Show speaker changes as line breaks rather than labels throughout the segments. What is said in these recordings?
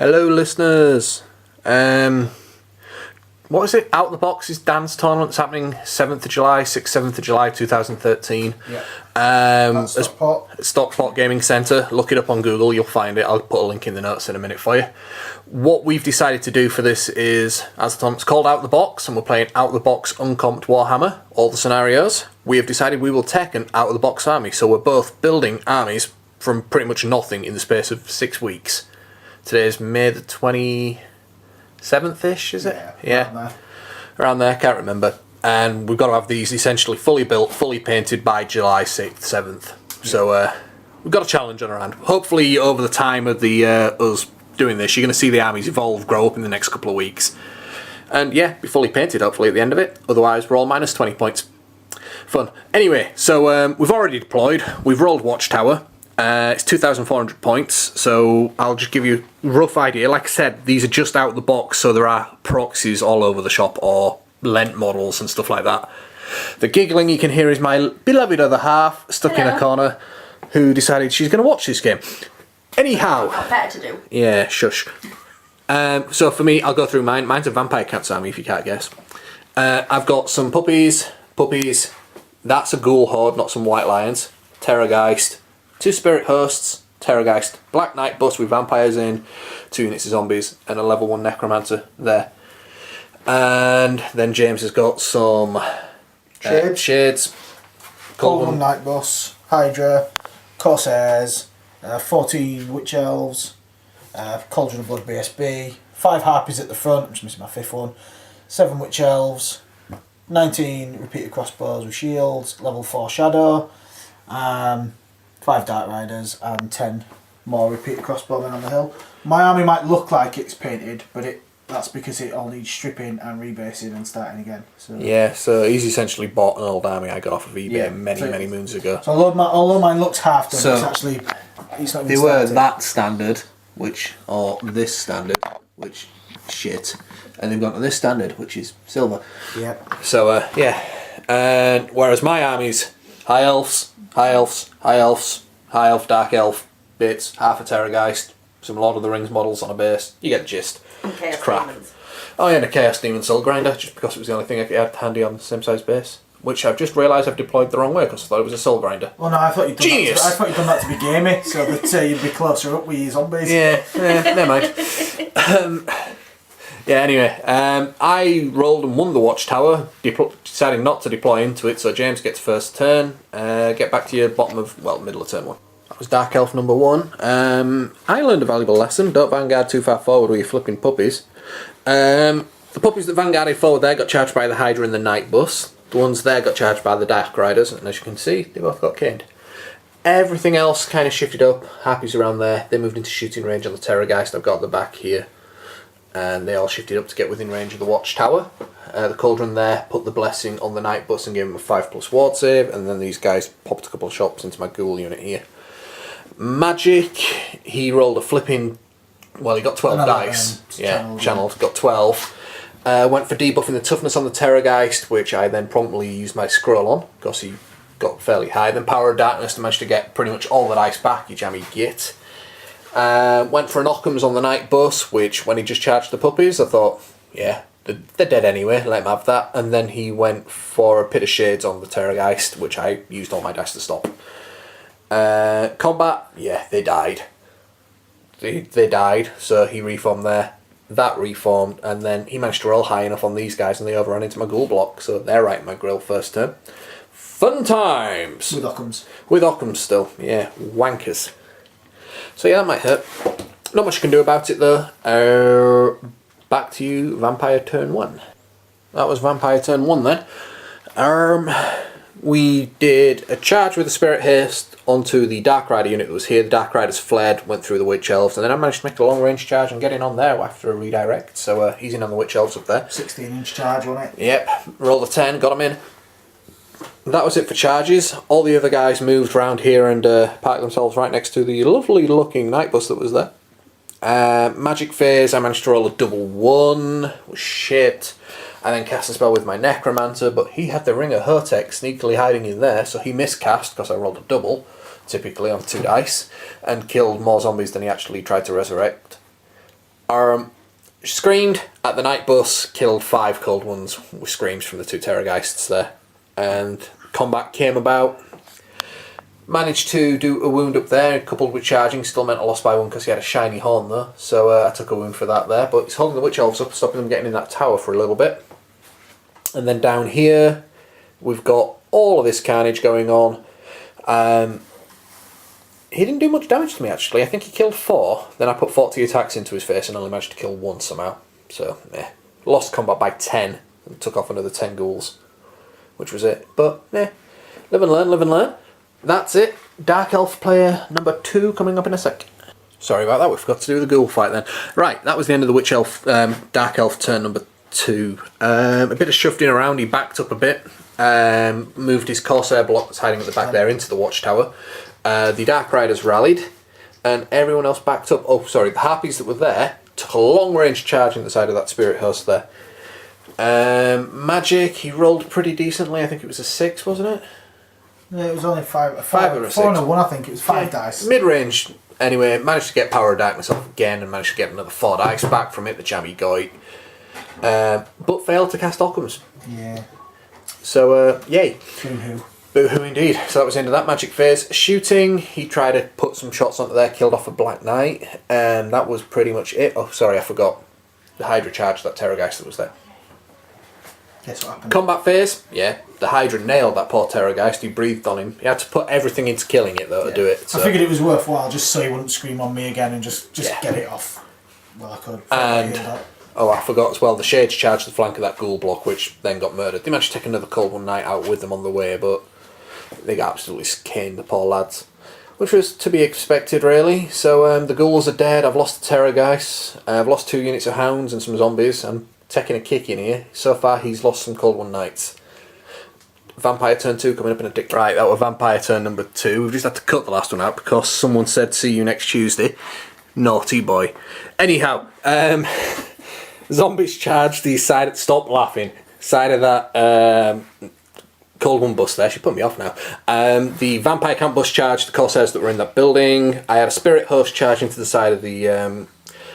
Hello, listeners. What is it? Out the Boxes dance tournament's happening 7th of July, 6th, 7th of July 2013.
Yeah.
Stockport Gaming Centre. Look it up on Google, you'll find it. I'll put a link in the notes in a minute for you. What we've decided to do for this is, as the tournament's called Out the Box, and we're playing Out the Box uncomped Warhammer, all the scenarios, we have decided we will take an Out of the Box army. So we're both building armies from pretty much nothing in the space of 6 weeks. Today's May the 27th-ish, is it?
Yeah.
Around there, can't remember. And we've got to have these essentially fully built, fully painted by July 6th, 7th. So we've got a challenge on our hand. Hopefully over the time of the us doing this, you're going to see the armies evolve, grow up in the next couple of weeks. And yeah, be fully painted hopefully at the end of it. Otherwise we're all minus 20 points. Fun. Anyway, so we've already deployed. We've rolled Watchtower. It's 2,400 points, so I'll just give you a rough idea. Like I said, these are just out of the box, so there are proxies all over the shop or Lent models and stuff like that. The giggling you can hear is my beloved other half, stuck in a corner, who decided she's going to watch this game. Anyhow.
Got better to do.
Yeah, shush. So for me, I'll go through mine. Mine's a Vampire Cats army, if you can't guess. I've got some puppies. That's a ghoul horde, not some white lions. Terrorgeist. 2 Spirit Hosts, Terrorgeist, Black Knight bus with vampires in, 2 units of zombies, and a level 1 Necromancer there. And then James has got some Shades,
Cold Night Bus, Hydra, Corsairs, 14 Witch Elves, Cauldron of Blood BSB, 5 Harpies at the front, I'm just missing my 5th one, 7 Witch Elves, 19 repeated crossbows with shields, level 4 Shadow, 5 Dark Riders and 10 more repeated crossbowmen on the hill. My army might look like it's painted, but that's because it all needs stripping and rebasing and starting again. So
yeah, so he's essentially bought an old army I got off of eBay many moons ago.
So although mine looks half done, so it's not even
they
started.
were that standard, or this standard, which shit, and they've gone to this standard, which is silver.
Yeah.
So and whereas my army's High Elves, High Elf, Dark Elf, bits, half a Terrorgeist, some Lord of the Rings models on a base. You get the gist.
And Chaos
crap.
Demons.
Oh yeah, and a Chaos Demon Soul Grinder, just because it was the only thing I had handy on the same size base. Which I've just realised I've deployed the wrong way because I thought it was a Soul Grinder.
Oh no, I thought you'd done
Genius!
I thought you'd done that to be gamey, so that you'd be closer up with your zombies.
Yeah, never mind. Anyway, I rolled and won the Watchtower, deciding not to deploy into it, so James gets first turn. Get back to your middle of turn 1. That was Dark Elf number 1. I learned a valuable lesson. Don't vanguard too far forward with your flipping puppies. The puppies that vanguarded forward there got charged by the Hydra and the Night Bus. The ones there got charged by the Dark Riders, and as you can see, they both got caned. Everything else kind of shifted up. Harpies around there. They moved into shooting range on the Terrorgeist. I've got the back here. And they all shifted up to get within range of the Watchtower. The Cauldron there put the Blessing on the Night Bus and gave him a 5+ ward save, and then these guys popped a couple of shots into my ghoul unit here. Magic, he rolled a flipping, he got 12 dice. Channeled, got 12. Went for debuffing the toughness on the Terrorgeist, which I then promptly used my scroll on, because he got fairly high. Then Power of Darkness to manage to get pretty much all the dice back, you jammy git. Went for an Occam's on the Night Bus, which when he just charged the puppies, I thought, yeah, they're dead anyway, let him have that. And then he went for a Pit of Shades on the Terrorgeist, which I used all my dice to stop. Combat, yeah, they died. They died, so he reformed there. That reformed, and then he managed to roll high enough on these guys and they overran into my ghoul block, so they're right in my grill first turn. Fun times!
With Occam's.
With Occam's still, yeah, wankers. So yeah, that might hurt. Not much you can do about it though. Back to you, Vampire turn 1. That was Vampire turn 1 then. We did a charge with the Spirit Haste onto the Dark Rider unit that was here. The Dark Riders fled, went through the Witch Elves, and then I managed to make a long range charge and get in on there after a redirect. So he's in on the Witch Elves up there.
16-inch charge on it.
Yep, rolled a 10, got him in. That was it for charges. All the other guys moved around here and parked themselves right next to the lovely looking Night Bus that was there. Magic phase, I managed to roll a double 1. Was shit. I then cast a spell with my Necromancer, but he had the Ring of Hotek sneakily hiding in there, so he miscast because I rolled a double, typically on 2 dice, and killed more zombies than he actually tried to resurrect. Screamed at the night bus, killed 5 cold ones with screams from the 2 Terrorgeists there. And combat came about. Managed to do a wound up there, coupled with charging. Still meant I lost by 1 because he had a shiny horn though. So I took a wound for that there. But he's holding the Witch Elves up, stopping them getting in that tower for a little bit. And then down here, we've got all of this carnage going on. He didn't do much damage to me actually. I think he killed 4. Then I put 40 attacks into his face and only managed to kill 1 somehow. So, lost combat by 10 and took off another 10 ghouls. Which was it. But, live and learn, live and learn. That's it. Dark Elf player number 2 coming up in a sec. Sorry about that, we forgot to do the ghoul fight then. Right, that was the end of the Witch Elf, Dark Elf turn number 2. A bit of shoved in around, he backed up a bit. Moved his Corsair block that's hiding at the back there into the watchtower. The Dark Riders rallied, and everyone else backed up. Oh, sorry, the Harpies that were there took a long range charge in the side of that Spirit Host there. Magic, he rolled pretty decently. I think it was a 6, wasn't it?
Yeah, it was only 5 or
4
and a 1, I think. It was 5 dice.
Mid range, anyway, managed to get Power of Darkness off again and managed to get another 4 dice back from it, the Jammy Goit. But failed to cast Occams.
Yeah.
So, yay.
Boo-hoo.
Boo-hoo indeed. So that was the end of that magic phase. Shooting, he tried to put some shots onto there, killed off a Black Knight, and that was pretty much it. Oh, sorry, I forgot. The Hydra charged that Terrorgeist that was there.
Guess what happened?
Combat phase, yeah. The Hydra nailed that poor Terrorgeist. He breathed on him. He had to put everything into killing it, though, to do it. So.
I figured it was worthwhile just so he wouldn't scream on me again and just get it off. Well, I could.
And, I forgot as well, the Shades charged the flank of that ghoul block, which then got murdered. They managed to take another Cold One Knight out with them on the way, but they got absolutely caned, the poor lads. Which was to be expected, really. So the ghouls are dead. I've lost the Terrorgeist. I've lost 2 units of hounds and some zombies. I'm taking a kick in here. So far, he's lost some Cold One Knights. Vampire turn 2 coming up in a dick. Right, that was Vampire turn number 2. We've just had to cut the last one out because someone said, see you next Tuesday. Naughty boy. Anyhow, zombies charged the side. Stop laughing. Side of that Cold One bus there. She put me off now. The Vampire Camp bus charged the Corsairs that were in that building. I had a Spirit Host charge into the side of the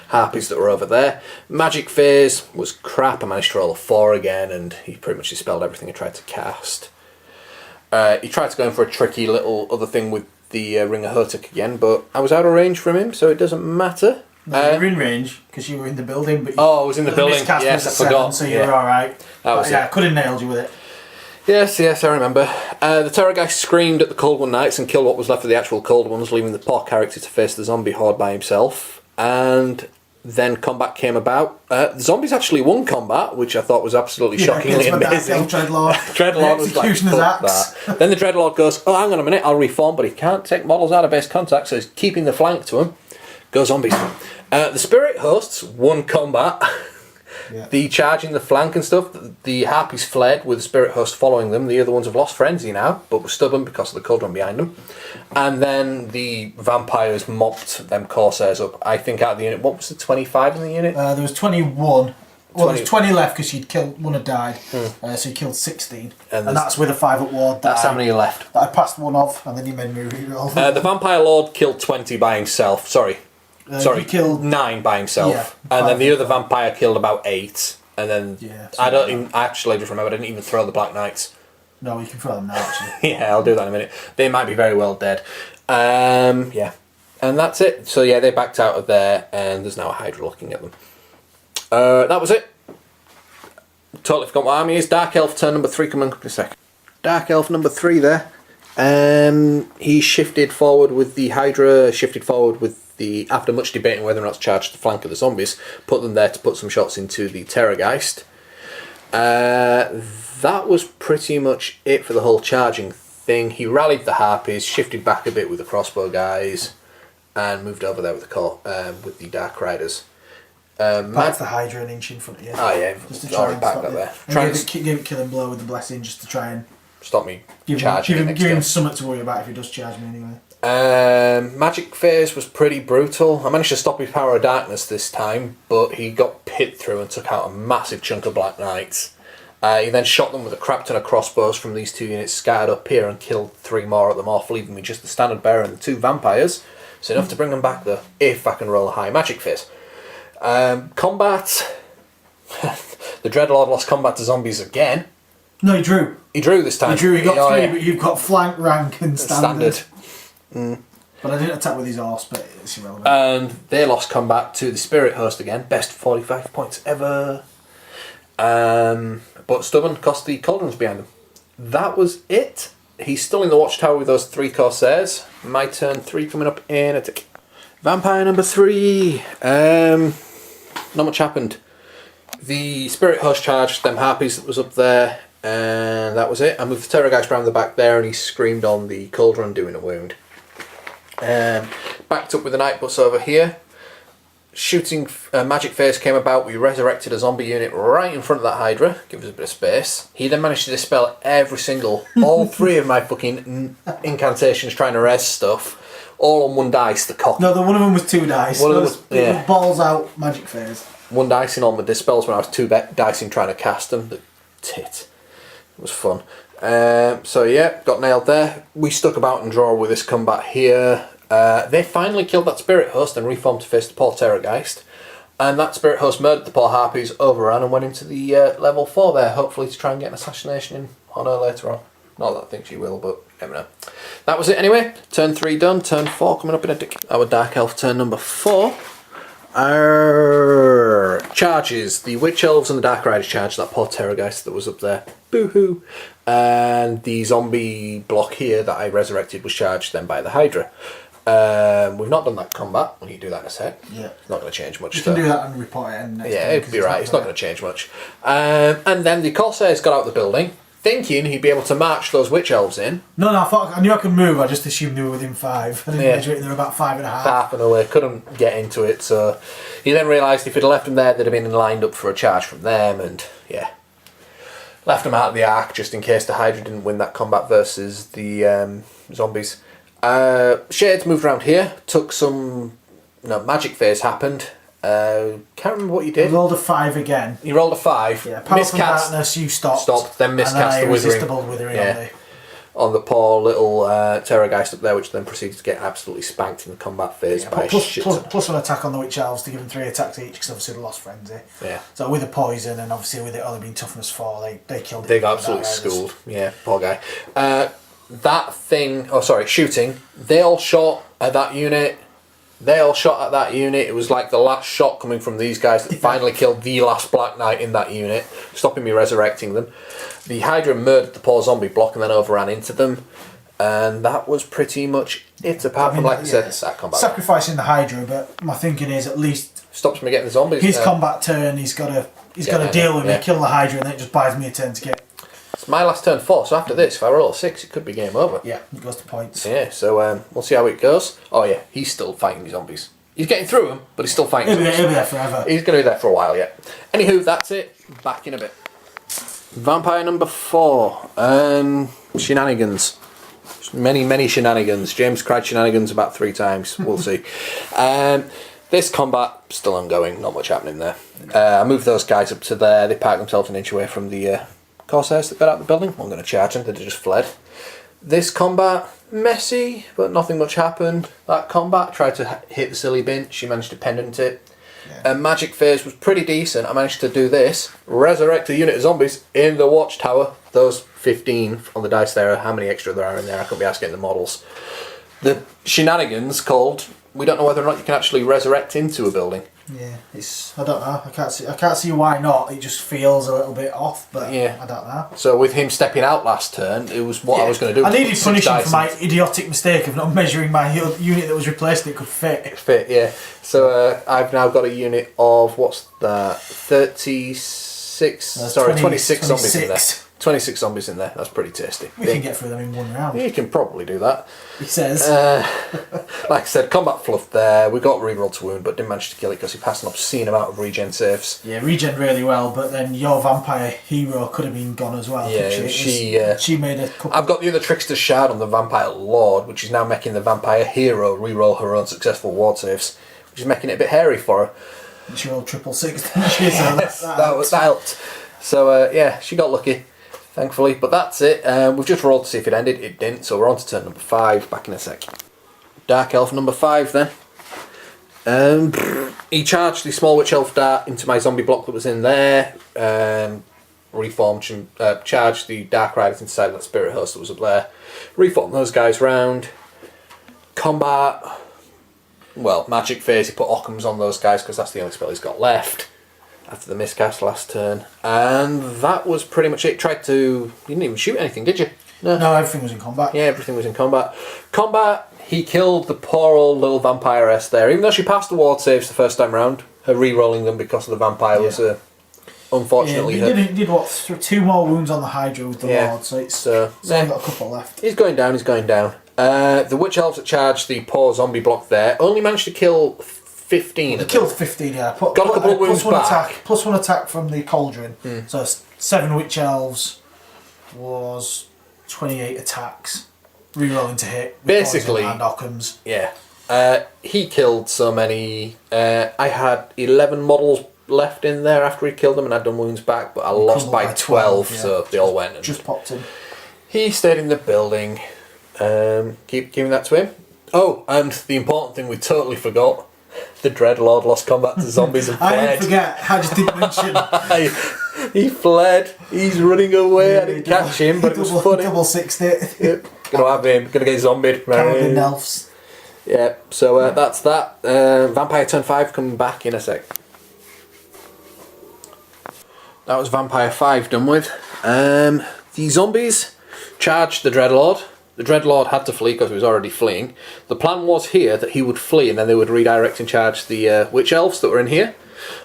Harpies that were over there. Magic phase was crap. I managed to roll a 4 again, and he pretty much dispelled everything I tried to cast. He tried to go in for a tricky little other thing with the Ring of Hotuk again, but I was out of range from him, so it doesn't matter.
No, you were in range because you were in the building. But
I was in the building. Yes, I forgot.
7, so you were all right.
I
could have nailed you with it.
Yes, I remember. The Terrorgeist screamed at the Cold One Knights and killed what was left of the actual Cold Ones, leaving the poor character to face the zombie horde by himself. And then combat came about. The zombies actually won combat, which I thought was absolutely shockingly amazing. Dreadlord was like, fuck that. Then the Dreadlord goes, oh, hang on a minute, I'll reform, but he can't take models out of base contact, so he's keeping the flank to him. Go zombies. The Spirit Hosts won combat.
Yeah.
The charging the flank and stuff, the Harpies fled with the Spirit Host following them. The other ones have lost frenzy now, but were stubborn because of the Cauldron behind them. And then the Vampires mopped them Corsairs up. I think out of the unit, what was the 25 in the unit?
There was 21. Well, there's 20 left because you'd killed, one had died, so you killed 16. And that's with a 5-up ward.
That's how many left.
I passed one off, and then you made me reroll.
The Vampire Lord killed 20 by himself, sorry,
he killed
9 by himself, and then the other vampire killed about 8, and then I just remember I didn't even throw the Black Knights.
No, you can throw them now actually.
Yeah, I'll do that in a minute. They might be very well dead. Yeah, and that's it. So yeah, they backed out of there, and there's now a Hydra looking at them. That was it. Totally forgot what army is. Dark Elf turn number 3 coming up in a sec. Dark Elf number 3 there. He shifted forward with the Hydra, after much debating whether or not to charge the flank of the zombies, put them there to put some shots into the Terrorgeist. That was pretty much it for the whole charging thing. He rallied the Harpies, shifted back a bit with the crossbow guys, and moved over there with the Dark Riders.
That's the Hydra an inch in front of you.
Oh yeah,
just to try and
back
stop
up
you.
there.
And give it killing blow with the blessing just to try and
stop me charging.
Give him something to worry about if he does charge me anyway.
Magic phase was pretty brutal. I managed to stop his Power of Darkness this time, but he got pit through and took out a massive chunk of Black Knights. He then shot them with a crap ton of crossbows from these 2 units, scattered up here and killed 3 more of them off, leaving me just the Standard Bearer and the 2 Vampires. It's enough to bring them back though, if I can roll a high Magic phase. Combat. The Dreadlord lost combat to zombies again.
No, he drew.
He drew this time.
He drew. He got 3, but you've got flank, rank, and standard.
Mm.
But I didn't attack with his horse, but it's irrelevant.
And they lost combat to the Spirit Host again. Best 45 points ever. But Stubborn cost the Cauldrons behind him. That was it. He's still in the Watchtower with those 3 Corsairs. My turn 3 coming up in a tick. Vampire number 3. Not much happened. The Spirit Host charged them Harpies that was up there, and that was it. I moved the Terrorgeist round the back there, and he screamed on the Cauldron, doing a wound. Backed up with the Night Bus over here. Shooting Magic Phase came about. We resurrected a zombie unit right in front of that Hydra. Give us a bit of space. He then managed to dispel all 3 of my fucking incantations trying to res stuff, all on 1 dice. The cock.
No, one of them was 2 dice.
One of them was, yeah.
Balls out Magic Phase.
1 dice in on the dispels when I was 2 dice in trying to cast them. The tit. It was fun. So yeah, got nailed there. We stuck about and draw with this combat here. They finally killed that Spirit Host and reformed to face the poor Terrorgeist. And that Spirit Host murdered the poor Harpies, overran and went into the level 4 there, hopefully to try and get an assassination in on her later on. Not that I think she will, but never know. That was it anyway. Turn 3 done, turn 4 coming up in a tick. Our Dark Elf turn number 4. Charges. The Witch Elves and the Dark Riders charged that poor Terrorgeist that was up there. Boo-hoo. And the zombie block here that I resurrected was charged then by the Hydra. We've not done that combat. We need to do that in a sec.
Yeah.
It's not going to change much.
You can do that and report it in next
yeah,
time,
it could be right. It's not going to change much. And then the Corsairs got out of the building, thinking he'd be able to march those Witch Elves in.
No, I knew I could move. I just assumed they were within 5. I didn't measure it. They were about 5.5.
Half an away. Couldn't get into it. So he then realised if he'd left them there, they'd have been lined up for a charge from them. And yeah, left them out of the arc just in case the Hydra didn't win that combat versus the zombies. Shades moved around here. Took some Magic Phase happened. Can't remember what you did.
I rolled a 5 again.
You rolled a 5.
Yeah, Powerful Darkness, you stopped.
Then miscast the
Irresistible Withering
on the poor little Terrorgeist up there, which then proceeded to get absolutely spanked in the combat phase by a shit ton.
Plus 1 attack on the Witch Elves to give them 3 attacks each, because obviously they lost Frenzy.
Yeah.
So with the poison, and obviously with it only being toughness 4, they killed it.
They got absolutely schooled. Yeah, poor guy. Shooting. They all shot at that unit. It was like the last shot coming from these guys that finally killed the last Black Knight in that unit, stopping me resurrecting them. The Hydra murdered the poor zombie block and then overran into them. And that was pretty much it, apart from, like I said, that combat.
Sacrificing the Hydra, but my thinking is at least
stops me getting the zombies.
His combat turn, he's got to deal with me, kill the Hydra, and then it just buys me a turn to get.
It's my last turn 4, so after this, if I roll a 6, it could be game over.
Yeah, it goes to points.
Yeah, so we'll see how it goes. Oh yeah, he's still fighting the zombies. He's getting through them, but he's still fighting
zombies. He'll be there forever.
He's going to be there for a while, yeah. Anywho, that's it. Back in a bit. Vampire number 4. Shenanigans. Many shenanigans. James cried shenanigans about 3 times. We'll see. This combat, still ongoing. Not much happening there. I moved those guys up to there. They parked themselves an inch away from the Corsairs that got out of the building. I'm going to charge them. They just fled. This combat, messy, but nothing much happened. That combat, tried to hit the silly bin. She managed to pendant it. Yeah. Magic Phase was pretty decent. I managed to do this. Resurrect a unit of zombies in the Watchtower. Those 15 on the dice there. How many extra there are in there? I couldn't be asking the models. The shenanigans called. We don't know whether or not you can actually resurrect into a building.
Yeah, I don't know. I can't see why not. It just feels a little bit off, but yeah. I don't know.
So with him stepping out last turn, it was what I was going to do.
I needed punishing for my idiotic mistake of not measuring my unit that was replaced that could fit.
Yeah. So I've now got a unit of, what's that, 26 zombies in there. 26 zombies in there. That's pretty tasty.
We can get through them in 1 round.
You can probably do that.
He says.
Like I said, combat fluff there. We got reroll to wound, but didn't manage to kill it because he passed an obscene amount of regen saves.
Yeah, regen really well, but then your vampire hero could have been gone as well.
Yeah,
she made a couple.
I've got the other Trickster's Shard on the Vampire Lord, which is now making the vampire hero reroll her own successful ward saves, which is making it a bit hairy for her.
She rolled 666, didn't she? So
that helped. So yeah, she got lucky. Thankfully, but that's it. We've just rolled to see if it ended. It didn't, so we're on to turn number 5. Back in a sec. Dark Elf number 5 then. He charged the small witch elf dart into my zombie block that was in there. Reformed and charged the dark riders inside that spirit host that was up there. Reformed those guys round. Combat. Well, magic phase. He put Occams on those guys because that's the only spell he's got left after the miscast last turn. And that was pretty much it. You didn't even shoot anything, did you?
No, everything was in combat.
Yeah, everything was in combat. Combat, he killed the poor old little vampiress there. Even though she passed the ward saves the first time round, her re-rolling them because of the vampire was unfortunately
he did what, 2 more wounds on the Hydra with the Lord, so it's only got a couple left.
He's going down. The Witch Elves that charged the poor zombie block there only managed to kill 15.
They killed 15, yeah.
Got a couple of wounds back.
Plus 1 attack from the Cauldron. So 7 Witch Elves was 28 attacks. Rerolling to hit.
Basically.
And Occams.
Yeah. He killed so many. I had 11 models left in there after he killed them, and I'd done wounds back, but I lost by 12, so they all went. And
just popped in.
He stayed in the building. Keep giving that to him. Oh, and the important thing we totally forgot. The Dreadlord lost combat to zombies and fled.
I didn't forget. I just didn't mention.
He fled. He's running away. I didn't catch him, but it was funny.
Double 60.
Yep. Gonna have him. Gonna get zombied.
Carrigan Elves.
Yeah, so that's that. Vampire turn 5 coming back in a sec. That was Vampire 5 done with. The zombies charged the Dreadlord. The Dreadlord had to flee because he was already fleeing. The plan was here that he would flee and then they would redirect and charge the Witch Elves that were in here.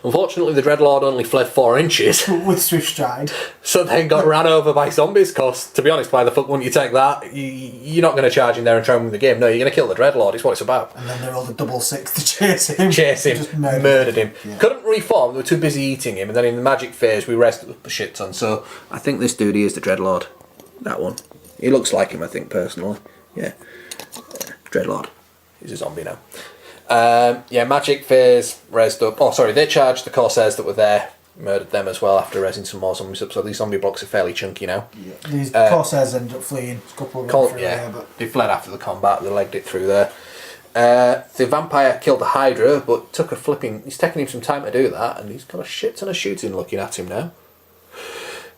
Unfortunately, the Dreadlord only fled 4 inches.
With Swift Stride.
So then got ran over by zombies, because, to be honest, why the fuck wouldn't you take that? You're not going to charge in there and try and win the game. No, you're going to kill the Dreadlord, it's what it's about.
And then they rolled a double 6 to chase him.
Just murdered him.
Yeah.
Couldn't reform, they were too busy eating him, and then in the magic phase we rested up a shit ton. So I think this dude is the Dreadlord. That one. He looks like him, I think, personally. Yeah. Dreadlord. He's a zombie now. Magic phase, resed up. Oh, sorry, they charged the Corsairs that were there, murdered them as well after resing some more zombies up. So these zombie blocks are fairly chunky now.
Yeah. These Corsairs ended up fleeing. A couple of them through there, but
they fled after the combat. They legged it through there. The vampire killed the Hydra, but he's taking him some time to do that, and he's got a shit ton of shooting looking at him now.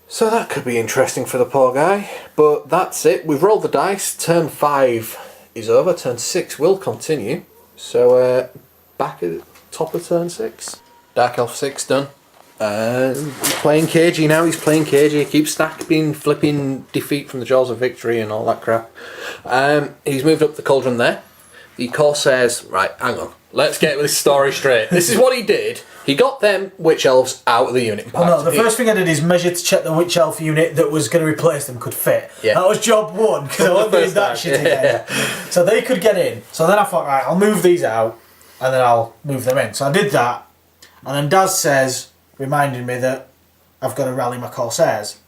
So that could be interesting for the poor guy. But that's it. We've rolled the dice. Turn 5 is over. Turn 6 will continue. So back at the top of turn 6. Dark Elf 6 done. He's playing cagey now. He keeps stacking, flipping defeat from the jaws of victory and all that crap. He's moved up the cauldron there. The Corsairs... Right, hang on. Let's get this story straight. This is what he did. He got them Witch Elves out of the unit.
The first thing I did is measure to check the Witch Elf unit that was going to replace them could fit. Yeah. That was job 1, because I wasn't doing that shit again. So they could get in. So then I thought, right, I'll move these out, and then I'll move them in. So I did that, and then Daz reminded me that I've got to rally my Corsairs.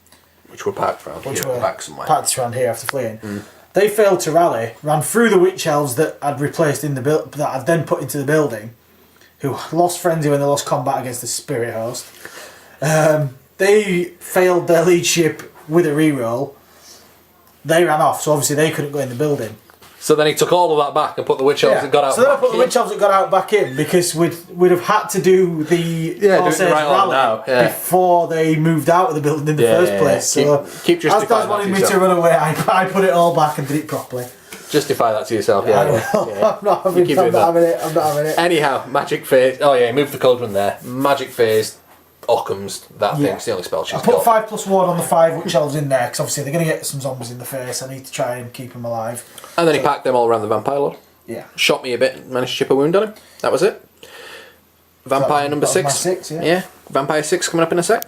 Which were packed around here, back somewhere.
Packed around here after fleeing. They failed to rally, ran through the Witch Elves that I'd replaced in the that I'd then put into the building, who lost frenzy when they lost combat against the Spirit Host. They failed their leadership with a reroll. They ran off, so obviously they couldn't go in the building.
So then he took all of that back and put the Witch Elves that got out.
So then I put the Witch Elves that got out back in, because we'd have had to do the Corsairs rally before they moved out of the building in the first place. So
keep justifying
as Daz wanted me to run away, I put it all back and did it properly.
Justify that to yourself,
I'm not having it.
Anyhow, magic phase. Oh yeah, move the cauldron there. Magic phase, Occams. That thing's the only spell she's got.
I put 5+1 on the 5 Witch Elves in there, because obviously they're going to get some zombies in the face. I need to try and keep them alive.
And then he packed them all around the Vampire Lord.
Yeah.
Shot me a bit and managed to chip a wound on him. That was it. Vampire number 6.
6,
yeah. Vampire 6 coming up in a sec.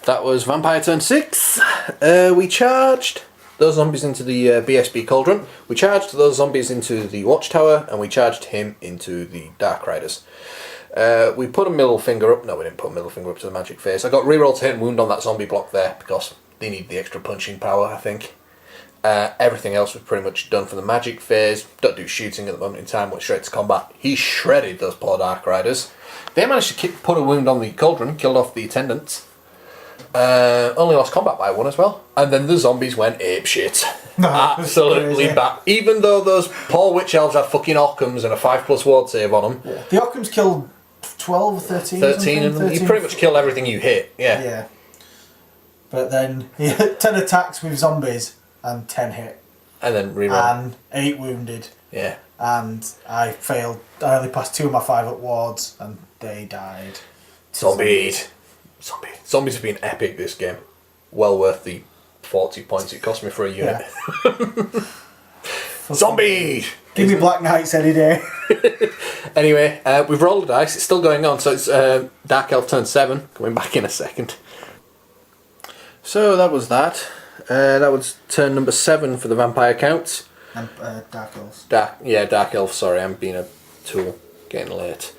That was Vampire turn 6. We charged those zombies into the BSB Cauldron. We charged those zombies into the Watchtower, and we charged him into the Dark Riders. We put a middle finger up. No, we didn't put a middle finger up to the magic phase. I got reroll to hit and wound on that zombie block there because they need the extra punching power, I think. Everything else was pretty much done for the magic phase. Don't do shooting at the moment in time, went straight to combat. He shredded those poor Dark Riders. They managed to put a wound on the cauldron, killed off the attendants. Only lost combat by 1 as well. And then the zombies went apeshit. Absolutely bad. Even though those poor Witch Elves had fucking Occams and a 5+ ward save on them.
Yeah. The Occams killed 12 or 13.
13 and 13. You pretty much kill everything you hit. Yeah.
Yeah. But then he had 10 attacks with zombies and 10 hit.
And then reroll.
And 8 wounded.
Yeah.
And I failed. I only passed 2 of my 5 at wards and they died.
Zombies have been epic this game. Well worth the 40 points it cost me for a unit.
Yeah.
Zombies!
Give me Black Knights any day.
Anyway, we've rolled the dice. It's still going on. So it's Dark Elf turn 7. Coming back in a second. So that was that. That was turn number 7 for the vampire count.
And Dark Elves.
Dark Elf, sorry, I'm being a tool. Getting late.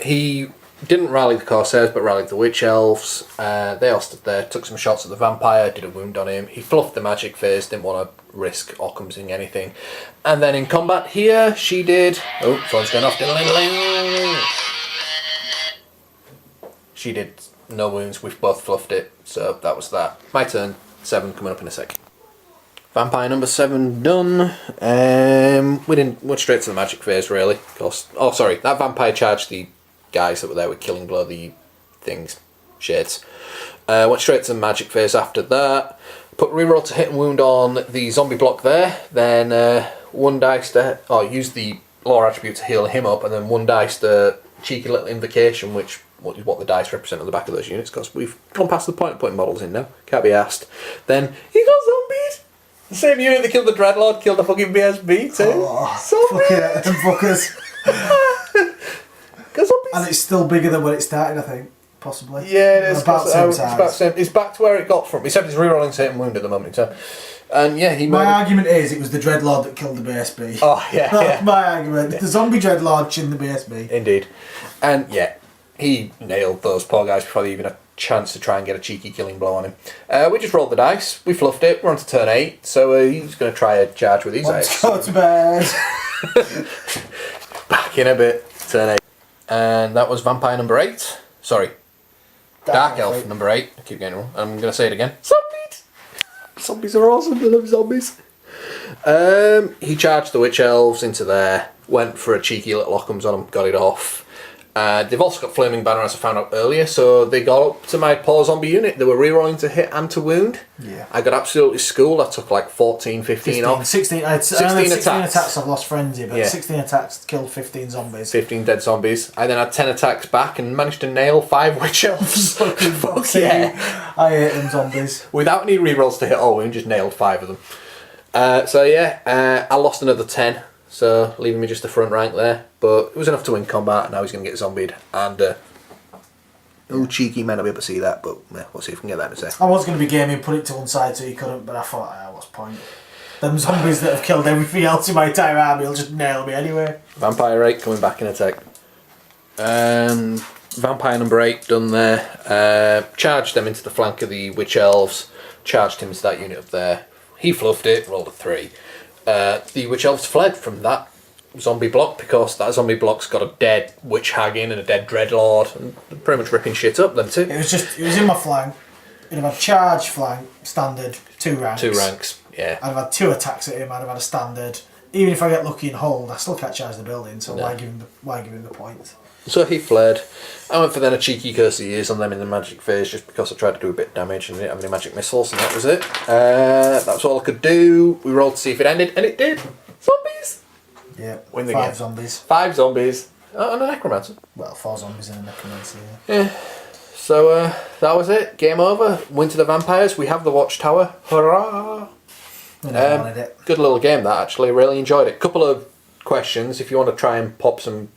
He didn't rally the Corsairs, but rallied the Witch Elves. They all stood there, took some shots at the vampire, did a wound on him. He fluffed the magic phase, didn't want to risk Occamsing anything. And then in combat here, she did... Oh, phone's going off. She did no wounds, we've both fluffed it, so that was that. My turn, 7 coming up in a sec. Vampire number 7 done. Went straight to the magic phase really. Oh sorry, that vampire charged the guys that were there with Killing Blow, the things, shades. Went straight to the magic phase after that. Put reroll to hit and wound on the zombie block there. Then 1 dice to, use the lore attribute to heal him up, and then 1 dice to cheeky little invocation, which is what the dice represent on the back of those units, because we've gone past the point of putting models in now. Can't be asked. Then he got zombies. The same unit that killed the Dreadlord killed the fucking BSB too.
Fucking them fuckers. And it's still bigger than when it started, I think. Possibly.
Yeah, it is.
About the same size.
It's back to where it got from. Except it's rerolling hit and wound at the moment. So. And yeah,
my argument is it was the Dreadlord that killed the BSB.
Oh, yeah.
That's my argument. The zombie Dreadlord chinned the BSB.
Indeed. And yeah, he nailed those poor guys before they even had a chance to try and get a cheeky killing blow on him. We just rolled the dice, we fluffed it, we're on to turn 8, so he's going to try a charge with these
Let's go to bed.
Back in a bit, turn 8. And that was vampire number 8. Sorry. Dark Elf number 8. I keep getting it wrong. I'm going to say it again. Zombies! Zombies are awesome, I love zombies. He charged the Witch Elves into there, went for a cheeky little Occams on them, got it off. They've also got Flaming Banner, as I found out earlier, so they got up to my poor zombie unit. They were rerolling to hit and to wound.
Yeah.
I got absolutely schooled. I took like 14, 15 off.
16 attacks I've lost frenzy, but 16 attacks killed 15 zombies.
15 dead zombies. I then had 10 attacks back and managed to nail 5 Witch Elves.
Fuck yeah. I hate them zombies.
Without any rerolls to hit or wound, just nailed 5 of them. I lost another 10. So, leaving me just the front rank there. But it was enough to win combat. Now he's going to get zombied. And, cheeky, may not be able to see that, but we'll see if we can get that in a sec.
I was going to be gaming, put it to one side so you couldn't, but I thought, what's the point? Them zombies that have killed everything else in my entire army will just nail me anyway.
Vampire 8 coming back in attack. Vampire number 8 done there. Charged them into the flank of the Witch Elves. Charged him into that unit up there. He fluffed it, rolled a 3. The Witch Elves fled from that zombie block because that zombie block's got a dead Witch Hag in and a dead Dreadlord, and they're pretty much ripping shit up, them too.
It was in my flank. It'd have had charge, flank, standard, 2 ranks.
2 ranks, yeah.
I'd have had 2 attacks at him, I'd have had a standard. Even if I get lucky and hold, I still can't charge the building, so why give him the point?
So he fled. I went for then a cheeky curse of years on them in the magic phase just because I tried to do a bit of damage and I didn't have any magic missiles, and that was it. That's all I could do. We rolled to see if it ended, and it did. Zombies!
Yeah,
win the
5
game.
zombies.
5 zombies. And a necromancer.
Well, 4 zombies and a necromancer,
yeah. So that was it. Game over. Win to the vampires. We have the watchtower. Hurrah! Good little game that, actually. Really enjoyed it. Couple of questions if you want to try and pop some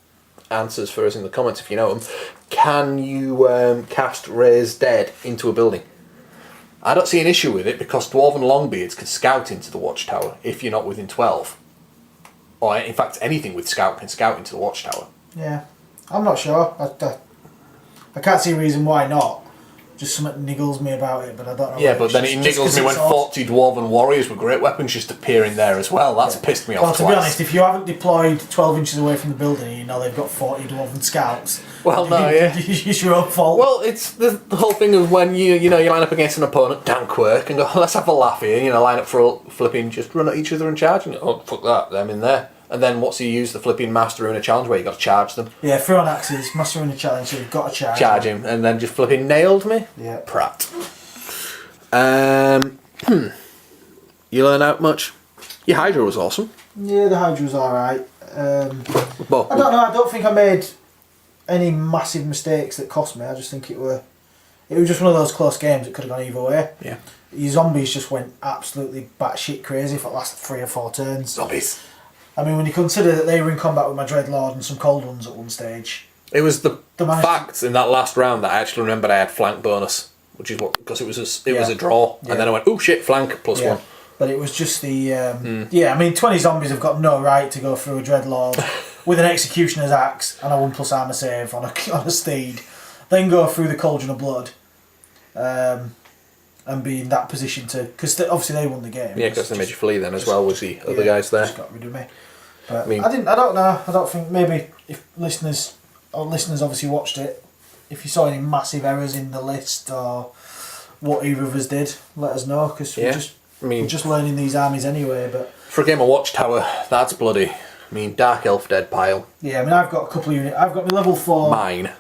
answers for us in the comments if you know them. Can you cast Raise Dead into a building? I don't see an issue with it because Dwarven Longbeards can scout into the watchtower if you're not within 12. Or in fact anything with scout can scout into the watchtower.
Yeah, I'm not sure. I can't see a reason why not. Just something niggles me about it, but I don't know.
Yeah, but then it niggles me when 40 Dwarven Warriors with great weapons just appear in there as well. That's pissed me off
Well, to
twice.
be honest, if you haven't deployed 12 inches away from the building and you know they've got 40 Dwarven scouts,
well, no, yeah.
It's your own fault.
Well, it's the whole thing of when you line up against an opponent, Dankwork, and go, let's have a laugh here, line up for a flipping, just run at each other and charge, and oh, fuck that, them in there. And then what's he use? The flipping Master Runa challenge where you got to charge them.
Yeah, throw axes, Master Runa challenge, so you've got to
Charge him, and then just flipping nailed me.
Yeah.
Prat. You learn out much? Your Hydra was awesome.
Yeah, the Hydra was alright. I
But
don't know, I don't think I made any massive mistakes that cost me. I just think it was just one of those close games that could have gone either way.
Yeah.
Your zombies just went absolutely batshit crazy for the last 3 or 4 turns.
Zombies.
I mean, when you consider that they were in combat with my Dreadlord and some cold ones at one stage.
It was the
managed
fact in that last round that I actually remembered I had flank bonus, which is what, because it was a draw, and then I went, oh shit, flank +1.
But it was just the yeah. I mean, 20 zombies have got no right to go through a Dreadlord with an Executioner's Axe and a 1+ armor save on a steed, then go through the Cauldron of Blood, and be in that position to, because obviously they won the game.
Yeah, because they made you flee then as well. Was the other guys there?
Just got rid of me. But I don't know. I don't think, maybe if listeners obviously watched it, if you saw any massive errors in the list or what either of us did, let us know, because we're just learning these armies anyway. But
for a game of Watchtower, that's bloody. I mean, Dark Elf dead pile.
Yeah, I mean, I've got a couple of units. I've got my level 4.
Mine.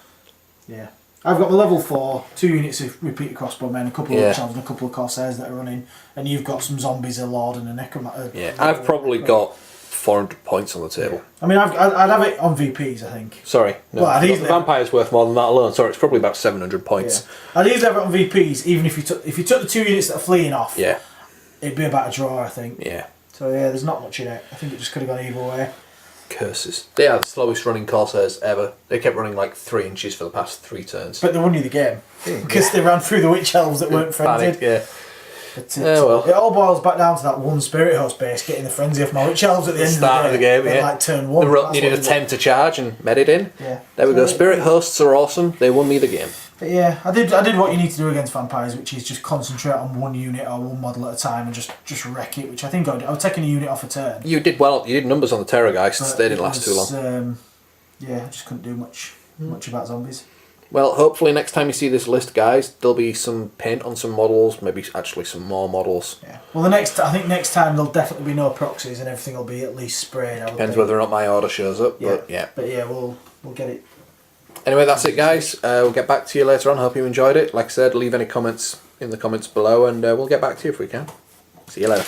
Yeah. I've got my level 4, 2 units of repeater crossbowmen, a couple of Elves and a couple of Corsairs that are running, and you've got some zombies, a Lord and a Necromancer.
Yeah, I've probably got 400 points on the table.
I mean, I'd have it on VPs, I think.
Sorry, no.
Well,
The Vampire's worth more than that alone. Sorry, it's probably about 700 points.
Yeah. I'd easily have it on VPs, even if you took the 2 units that are fleeing off.
Yeah.
It'd be about a draw, I think.
Yeah.
So yeah, there's not much in it. I think it just could have gone either way.
Curses. They are the slowest running Corsairs ever. They kept running like 3 inches for the past 3 turns.
But they won you the game. Because they ran through the Witch Elves that weren't frenzied.
Yeah.
But
well.
It all boils back down to that one Spirit Host base getting the frenzy off my Witch Elves at the end
Start
of the game.
yeah.
Like turn 1.
The Rook needed a 10 to charge and met it in.
Yeah.
There we go. Spirit Hosts are awesome. They won me the game.
But yeah, I did what you need to do against vampires, which is just concentrate on one unit or one model at a time and just wreck it, which I think I did. I was taking a unit off a turn.
You did well. You did numbers on the Terrorgeists. They didn't last too long.
Yeah, I just couldn't do much about zombies.
Well, hopefully next time you see this list, guys, there'll be some paint on some models, maybe actually some more models.
Yeah. Well, I think next time there'll definitely be no proxies and everything will be at least sprayed.
Depends whether or not my order shows up, but yeah.
But yeah, we'll get it.
Anyway, that's it, guys. We'll get back to you later on. Hope you enjoyed it. Like I said, leave any comments in the comments below, and we'll get back to you if we can. See you later.